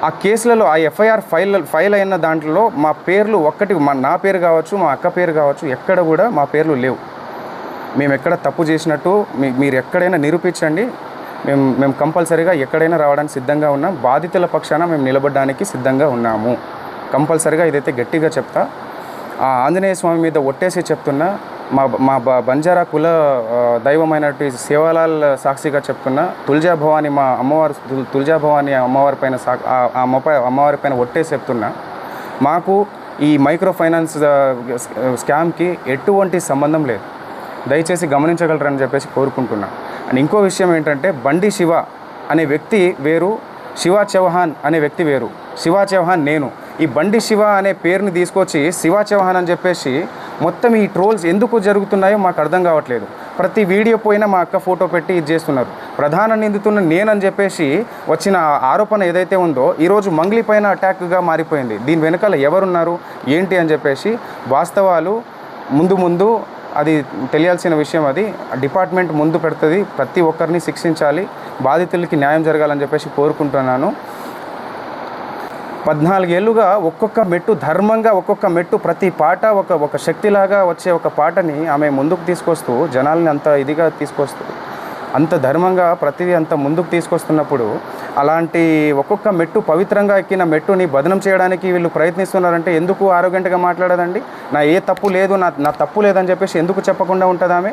ఆ కేసులలో ఆ ఎఫ్ఐఆర్ ఫైల్ అయిన దాంట్లో మా పేర్లు నా పేరు కావచ్చు, మా అక్క పేరు కావచ్చు, ఎక్కడ కూడా మా పేర్లు లేవు. మేము ఎక్కడ తప్పు చేసినట్టు మీరు ఎక్కడైనా నిరూపించండి. మేము కంపల్సరీగా ఎక్కడైనా రావడానికి సిద్ధంగా ఉన్నాం. బాధితుల పక్షాన మేము నిలబడడానికి సిద్ధంగా ఉన్నాము. కంపల్సరీగా ఇదైతే గట్టిగా చెప్తా. ఆ ఆంజనేయ స్వామి మీద ఒట్టేసి చెప్తున్నా. మా బంజారా కుల దైవమైనటువంటి సేవాలాల్ సాక్షిగా చెప్తున్నా. తుల్జా భవాని మా అమ్మవారు, తుల్జా భవాని అమ్మవారి పైన అమ్మవారి పైన ఒట్టేసి చెప్తున్నా. మాకు ఈ మైక్రో ఫైనాన్స్ స్కామ్కి ఎటువంటి సంబంధం లేదు. దయచేసి గమనించగలరని చెప్పేసి కోరుకుంటున్నా. అండ్ ఇంకో విషయం ఏంటంటే, బండి శివ అనే వ్యక్తి వేరు, శివ చౌహాన్ అనే వ్యక్తి వేరు. శివ చౌహాన్ నేను. ఈ బండి శివ అనే పేరుని తీసుకొచ్చి శివ చౌహాన్ అని చెప్పేసి మొత్తం ఈ ట్రోల్స్ ఎందుకు జరుగుతున్నాయో మాకు అర్థం కావట్లేదు. ప్రతి వీడియో పోయినా మా అక్క ఫోటో పెట్టి ఇది చేస్తున్నారు. ప్రధాన నిందితున్న నేనని చెప్పేసి వచ్చిన ఆరోపణ ఏదైతే ఉందో ఈరోజు మంగ్లీ పైన అటాక్గా మారిపోయింది. దీని వెనకాల ఎవరున్నారు ఏంటి అని చెప్పేసి వాస్తవాలు ముందు అది తెలియాల్సిన విషయం. అది డిపార్ట్మెంట్ ముందు పెడుతుంది. ప్రతి ఒక్కరిని శిక్షించాలి, బాధితులకి న్యాయం జరగాలని చెప్పేసి కోరుకుంటున్నాను. 14 ఏళ్ళుగా ఒక్కొక్క మెట్టు ధర్మంగా, ఒక్కొక్క మెట్టు ప్రతి పాట ఒక శక్తిలాగా వచ్చే ఒక పాటని ఆమె ముందుకు తీసుకొస్తూ జనాల్ని అంత ఇదిగా తీసుకొస్తూ అంత ధర్మంగా ప్రతిదీ అంత ముందుకు తీసుకొస్తున్నప్పుడు అలాంటి ఒక్కొక్క మెట్టు పవిత్రంగా ఎక్కిన మెట్టుని బదనం చేయడానికి వీళ్ళు ప్రయత్నిస్తున్నారంటే ఎందుకు ఆరోగ్యంగా మాట్లాడదండి? నా ఏ తప్పు లేదు, నా తప్పు లేదని చెప్పేసి ఎందుకు చెప్పకుండా ఉంటుంది? ఆమె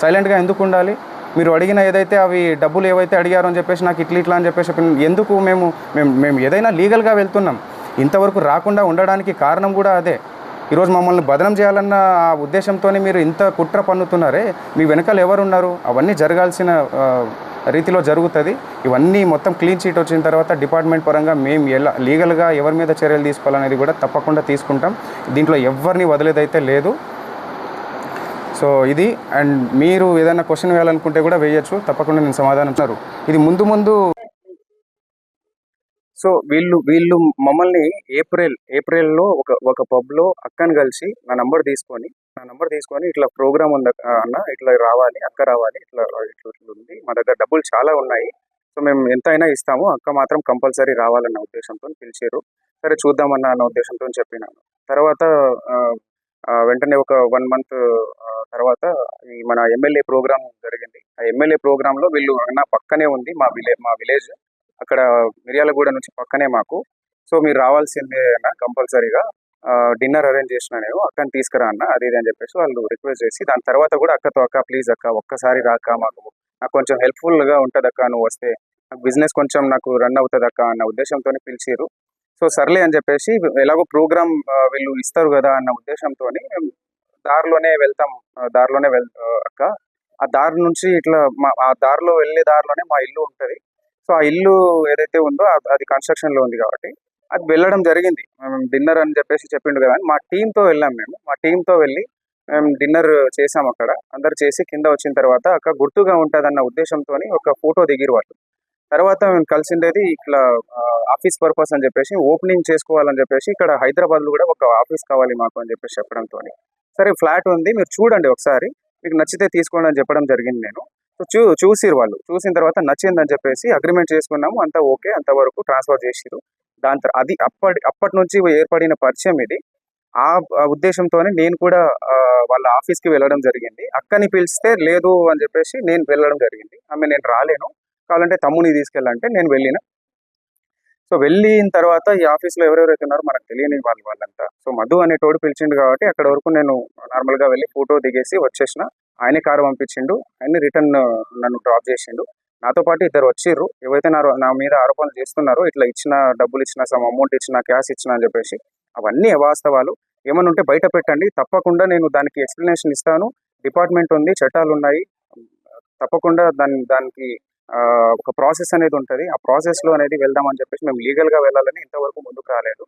సైలెంట్గా ఎందుకు ఉండాలి? మీరు అడిగిన ఏదైతే అవి డబ్బులు ఏవైతే అడిగారో అని చెప్పేసి నాకు ఇట్లా అని చెప్పేసి ఎందుకు మేము ఏదైనా లీగల్గా వెళ్తున్నాం. ఇంతవరకు రాకుండా ఉండడానికి కారణం కూడా అదే. ఈరోజు మమ్మల్ని బదనం చేయాలన్న ఆ ఉద్దేశంతో మీరు ఇంత కుట్ర పన్నుతున్నారే, మీ వెనకాల ఎవరున్నారు? అవన్నీ జరగాల్సిన రీతిలో జరుగుతుంది. ఇవన్నీ మొత్తం క్లీన్ చీట్ వచ్చిన తర్వాత డిపార్ట్మెంట్ పరంగా మేము ఎలా లీగల్గా ఎవరి మీద చర్యలు తీసుకోవాలనేది కూడా తప్పకుండా తీసుకుంటాం. దీంట్లో ఎవరిని వదిలేదైతే లేదు. సో ఇది. అండ్ మీరు ఏదైనా క్వశ్చన్ వేయాలనుకుంటే కూడా వేయచ్చు, తప్పకుండా నేను సమాధానం ఇస్తారు. ఇది ముందు సో వీళ్ళు మమ్మల్ని ఏప్రిల్లో ఒక పబ్లో అక్కని కలిసి నా నంబర్ తీసుకొని ఇట్లా ప్రోగ్రామ్ ఉంది అన్న, ఇట్లా రావాలి, అక్క రావాలి, ఇట్లా ఉంది, మా దగ్గర డబ్బులు చాలా ఉన్నాయి, సో మేము ఎంతైనా ఇస్తాము, అక్క మాత్రం కంపల్సరీ రావాలన్న ఉద్దేశంతో పిలిచారు. సరే చూద్దామన్న అన్న ఉద్దేశంతో చెప్పినాను. తర్వాత వెంటనే ఒక 1 మంత్ తర్వాత ఈ మన ఎమ్మెల్యే ప్రోగ్రామ్ జరిగింది. ఆ ఎమ్మెల్యే ప్రోగ్రాంలో వీళ్ళు నా పక్కనే ఉంది మా విలేజ్, అక్కడ మిర్యాలగూడ నుంచి పక్కనే మాకు. సో మీరు రావాల్సిందే అన్న కంపల్సరీగా, డిన్నర్ అరేంజ్ చేసిన నేను, అక్కని తీసుకురా అన్న, అది ఇది అని చెప్పేసి వాళ్ళు రిక్వెస్ట్ చేసి, దాని తర్వాత కూడా అక్క ప్లీజ్ అక్క ఒక్కసారి రాక, నాకు కొంచెం హెల్ప్ఫుల్గా ఉంటుంది అక్క, నువ్వు వస్తే నాకు బిజినెస్ కొంచెం నాకు రన్ అవుతుంది అక్క అన్న ఉద్దేశంతో పిలిచారు. సో సర్లే అని చెప్పేసి, ఎలాగో ప్రోగ్రామ్ వీళ్ళు ఇస్తారు కదా అన్న ఉద్దేశంతో దారిలోనే వెళ్తాం. అక్క ఆ దారి నుంచి ఇట్లా ఆ దారిలో వెళ్ళే దారిలోనే మా ఇల్లు ఉంటుంది. సో ఆ ఇల్లు ఏదైతే ఉందో అది కన్స్ట్రక్షన్లో ఉంది కాబట్టి అది వెళ్ళడం జరిగింది. డిన్నర్ అని చెప్పేసి చెప్పిండు కదా అని మా టీంతో వెళ్ళాం. మా టీంతో వెళ్ళి మేము డిన్నర్ చేసాం. అక్కడ అందరు చేసి కింద వచ్చిన తర్వాత అక్క గుర్తుగా ఉంటుంది అన్న ఉద్దేశంతో ఒక ఫోటో దిగిరు వాళ్ళు. తర్వాత మేము కలిసిండేది ఇట్లా ఆఫీస్ పర్పస్ అని చెప్పేసి, ఓపెనింగ్ చేసుకోవాలని చెప్పేసి, ఇక్కడ హైదరాబాద్లో కూడా ఒక ఆఫీస్ కావాలి మాకు అని చెప్పేసి చెప్పడంతో, సరే ఫ్లాట్ ఉంది మీరు చూడండి ఒకసారి, మీకు నచ్చితే తీసుకోండి అని చెప్పడం జరిగింది. నేను చూసిరు వాళ్ళు, చూసిన తర్వాత నచ్చిందని చెప్పేసి అగ్రిమెంట్ చేసుకున్నాము. అంతా ఓకే, అంతవరకు ట్రాన్స్ఫర్ చేసిరు. దాని తర్వాత అది అప్పటి నుంచి ఏర్పడిన పరిచయం ఇది. ఆ ఉద్దేశంతోనే నేను కూడా వాళ్ళ ఆఫీస్కి వెళ్ళడం జరిగింది. అక్కని పిలిస్తే లేదు అని చెప్పేసి నేను వెళ్ళడం జరిగింది. నేను రాలేను, కావాలంటే తమ్ముని తీసుకెళ్ళాలంటే నేను వెళ్ళిన. సో వెళ్ళిన తర్వాత ఈ ఆఫీస్లో ఎవరెవరైతే ఉన్నారో మనకు తెలియని వాళ్ళంతా. సో మధు అనేటోడు పిలిచిండు కాబట్టి అక్కడ వరకు నేను నార్మల్గా వెళ్ళి ఫోటో దిగేసి వచ్చేసిన. ఆయనే కారు పంపించిండు, ఆయన్ని రిటర్న్ నన్ను డ్రాప్ చేసిండు. నాతో పాటు ఇద్దరు వచ్చిర్రు, ఏవైతే నా మీద ఆరోపణలు చేస్తున్నారో, ఇట్లా డబ్బులు ఇచ్చిన, సమ్ అమౌంట్ ఇచ్చిన, క్యాష్ ఇచ్చిన అని చెప్పేసి, అవన్నీ అవాస్తవాలు. ఏమన్నా ఉంటే బయట పెట్టండి, తప్పకుండా నేను దానికి ఎక్స్ప్లెనేషన్ ఇస్తాను. డిపార్ట్మెంట్ ఉంది, చట్టాలు ఉన్నాయి, తప్పకుండా దానికి ఒక ప్రాసెస్ అనేది ఉంటుంది. ఆ ప్రాసెస్లో అనేది వెళ్దామని చెప్పేసి మేము లీగల్గా వెళ్ళాలని ఇంతవరకు ముందుకు రాలేదు.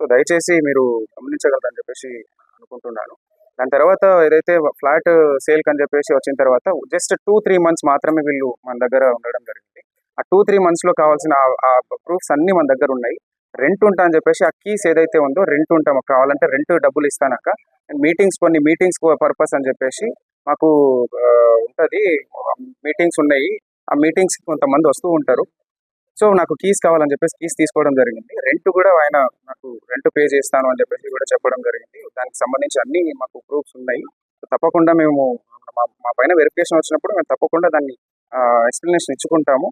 సో దయచేసి మీరు గమనించగలరని చెప్పేసి అనుకుంటున్నాను. దాని తర్వాత ఏదైతే ఫ్లాట్ సేల్కి అని చెప్పేసి వచ్చిన తర్వాత జస్ట్ 2-3 మంత్స్ మాత్రమే వీళ్ళు మన దగ్గర ఉండడం జరిగింది. ఆ 2-3 మంత్స్లో కావాల్సిన ఆ ప్రూఫ్స్ అన్నీ మన దగ్గర ఉన్నాయి. రెంట్ ఉంటా అని చెప్పేసి ఆ కీస్ ఏదైతే ఉందో, రెంట్ ఉంటాం, కావాలంటే రెంట్ డబ్బులు ఇస్తానక్క, కొన్ని మీటింగ్స్ పర్పస్ అని చెప్పేసి మాకు ఉంటుంది, మీటింగ్స్ ఉన్నాయి. ఆ మీటింగ్స్కి కొంతమంది వస్తూ ఉంటారు. సో నాకు కీస్ కావాలని చెప్పేసి కీస్ తీసుకోవడం జరిగింది. రెంట్ కూడా ఆయన నాకు రెంట్ పే చేస్తాను అని చెప్పేసి కూడా చెప్పడం జరిగింది. దానికి సంబంధించి అన్ని మాకు ప్రూఫ్స్ ఉన్నాయి. సో తప్పకుండా మేము మా పైన వెరిఫికేషన్ వచ్చినప్పుడు మేము తప్పకుండా దాన్ని ఎక్స్ప్లెనేషన్ ఇచ్చుకుంటాము.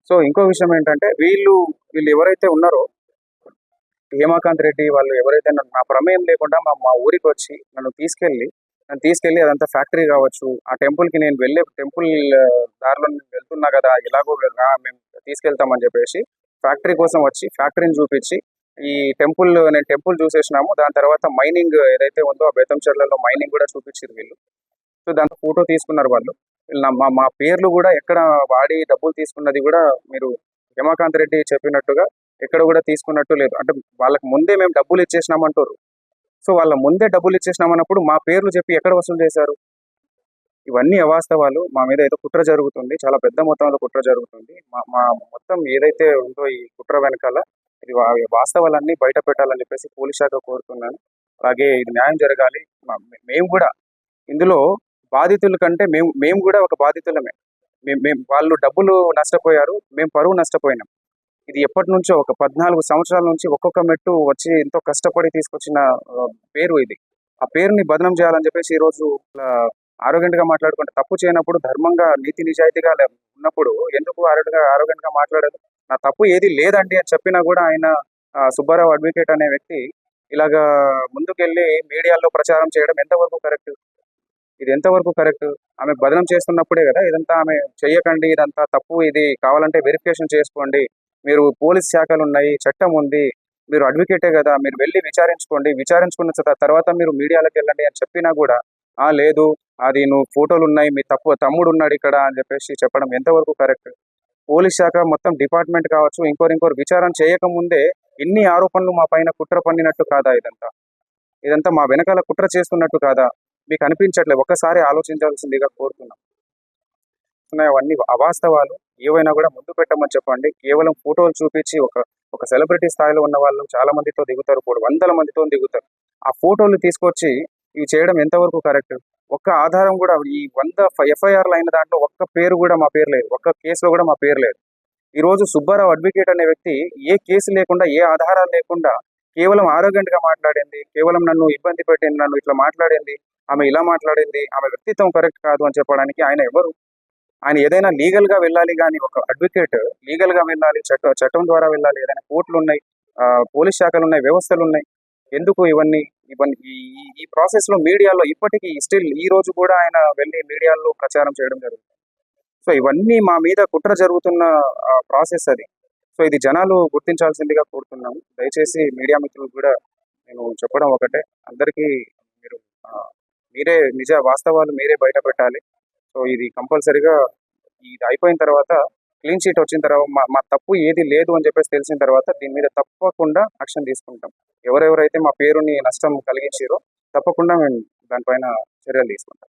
సో ఇంకో విషయం ఏంటంటే వీళ్ళు ఎవరైతే ఉన్నారో హేమాకాంత్ రెడ్డి వాళ్ళు ఎవరైతే నా ప్రమేయం లేకుండా మా ఊరికి వచ్చి నన్ను తీసుకెళ్ళి అదంతా ఫ్యాక్టరీ కావచ్చు, ఆ టెంపుల్కి నేను వెళ్ళే టెంపుల్ దారిలో నేను వెళ్తున్నా కదా, ఎలాగో మేము తీసుకెళ్తామని చెప్పేసి ఫ్యాక్టరీ కోసం వచ్చి ఫ్యాక్టరీని చూపించి నేను టెంపుల్ చూసేసినాము. దాని తర్వాత మైనింగ్ ఏదైతే ఉందో ఆ బేతంచెర్లలో మైనింగ్ కూడా చూపించారు వీళ్ళు. సో దాంతో ఫోటో తీసుకున్నారు వాళ్ళు. మా పేర్లు కూడా ఎక్కడ వాడి డబ్బులు తీసుకున్నది కూడా మీరు హేమాకాంత్ రెడ్డి చెప్పినట్టుగా ఎక్కడ కూడా తీసుకున్నట్టు లేదు. అంటే వాళ్ళకి ముందే మేము డబ్బులు ఇచ్చేసినామంటారు. సో వాళ్ళ ముందే డబ్బులు ఇచ్చేసినామన్నప్పుడు మా పేర్లు చెప్పి ఎక్కడ వసూలు చేశారు? ఇవన్నీ అవాస్తవాలు. మా మీద ఏదో కుట్ర జరుగుతుంది, చాలా పెద్ద మొత్తంలో కుట్ర జరుగుతుంది. మా మొత్తం ఏదైతే ఉందో ఈ కుట్ర వెనకాల ఇది వాస్తవాలన్నీ బయట పెట్టాలని చెప్పేసి పోలీస్ శాఖ కోరుతున్నాను. అలాగే ఇది న్యాయం జరగాలి. మేము కూడా ఇందులో బాధితుల కంటే మేము కూడా ఒక బాధితులమే. వాళ్ళు డబ్బులు నష్టపోయారు, మేము పరువు నష్టపోయినాం. ఇది ఎప్పటి నుంచో ఒక 14 సంవత్సరాల నుంచి ఒక్కొక్క మెట్టు వచ్చి ఎంతో కష్టపడి తీసుకొచ్చిన పేరు ఇది. ఆ పేరుని బదనం చేయాలని చెప్పేసి ఈరోజు ఆరోగ్యంగా మాట్లాడుకుంటే తప్పు చేయనప్పుడు ధర్మంగా నీతి నిజాయితీగా ఉన్నప్పుడు ఎందుకు ఆరోగ్యంగా మాట్లాడదు? నా తప్పు ఏది లేదండి అని చెప్పినా కూడా ఆయన సుబ్బారావు అడ్వకేట్ అనే వ్యక్తి ఇలాగా ముందుకెళ్ళి మీడియాలో ప్రచారం చేయడం ఎంతవరకు కరెక్ట్? ఇది ఎంతవరకు కరెక్ట్? ఆమె బదనం చేస్తున్నప్పుడే కదా ఇదంతా ఆమె చెయ్యకండి, ఇదంతా తప్పు, ఇది కావాలంటే వెరిఫికేషన్ చేసుకోండి, మీరు పోలీస్ శాఖలు ఉన్నాయి, చట్టం ఉంది, మీరు అడ్వకేటే కదా, మీరు వెళ్ళి విచారించుకోండి, విచారించుకున్న తర్వాత మీరు మీడియాలోకి వెళ్ళండి అని చెప్పినా కూడా లేదు, అది నువ్వు ఫోటోలు ఉన్నాయి, మీ తమ్ముడు ఉన్నాడు ఇక్కడ అని చెప్పేసి చెప్పడం ఎంతవరకు కరెక్ట్? పోలీస్ శాఖ మొత్తం డిపార్ట్మెంట్ కావచ్చు, ఇంకోరు విచారణ చేయకముందే ఇన్ని ఆరోపణలు మా పైన కుట్ర పన్నినట్టు కాదా? ఇదంతా మా వెనకాల కుట్ర చేస్తున్నట్టు కాదా? మీకు అనిపించట్లేదు? ఒక్కసారి ఆలోచించాల్సిందిగా కోరుతున్నాం. అవన్నీ అవాస్తవాలు. ఏవైనా కూడా ముందు పెట్టమని చెప్పండి. కేవలం ఫోటోలు చూపించి ఒక సెలబ్రిటీ స్థాయిలో ఉన్న వాళ్ళు చాలా మందితో దిగుతారు, వందల మందితో దిగుతారు. ఆ ఫోటోలు తీసుకొచ్చి ఇవి చేయడం ఎంతవరకు కరెక్ట్? ఒక్క ఆధారం కూడా ఈ 100 ఎఫ్ఐఆర్లు అయిన దాంట్లో ఒక్క పేరు కూడా మా పేరు లేదు, ఒక్క కేసులో కూడా మా పేరు లేదు. ఈరోజు సుబ్బారావు అడ్వకేట్ అనే వ్యక్తి ఏ కేసు లేకుండా, ఏ ఆధారాలు లేకుండా కేవలం ఆరోగ్యంగా మాట్లాడింది, కేవలం నన్ను ఇబ్బంది పెట్టింది, నన్ను ఇట్లా మాట్లాడింది, ఆమె ఇలా మాట్లాడింది, ఆమె వ్యక్తిత్వం కరెక్ట్ కాదు అని చెప్పడానికి ఆయన ఎవరు? ఆయన ఏదైనా లీగల్గా వెళ్ళాలి, కానీ ఒక అడ్వకేట్ లీగల్గా వెళ్ళాలి, చట్టం ద్వారా వెళ్ళాలి. ఏదైనా కోర్టులు ఉన్నాయి, పోలీస్ శాఖలు ఉన్నాయి, వ్యవస్థలు ఉన్నాయి. ఎందుకు ఇవన్నీ ఈ ప్రాసెస్లో మీడియాలో ఇప్పటికీ స్టిల్ ఈ రోజు కూడా ఆయన వెళ్ళి మీడియాలో ప్రచారం చేయడం జరుగుతుంది. సో ఇవన్నీ మా మీద కుట్ర జరుగుతున్న ప్రాసెస్ అది. సో ఇది జనాలు గుర్తించాల్సిందిగా కోరుతున్నాము. దయచేసి మీడియా మిత్రులు కూడా నేను చెప్పడం ఒకటే, అందరికీ మీరే వాస్తవాలు మీరే బయట పెట్టాలి. సో ఇది కంపల్సరీగా ఇది అయిపోయిన తర్వాత, క్లీన్ షీట్ వచ్చిన తర్వాత, మా తప్పు ఏది లేదు అని చెప్పేసి తెలిసిన తర్వాత దీని మీద తప్పకుండా యాక్షన్ తీసుకుంటాం. ఎవరెవరైతే మా పేరుని నష్టం కలిగించారో తప్పకుండా మేము దానిపైన చర్యలు తీసుకుంటాం.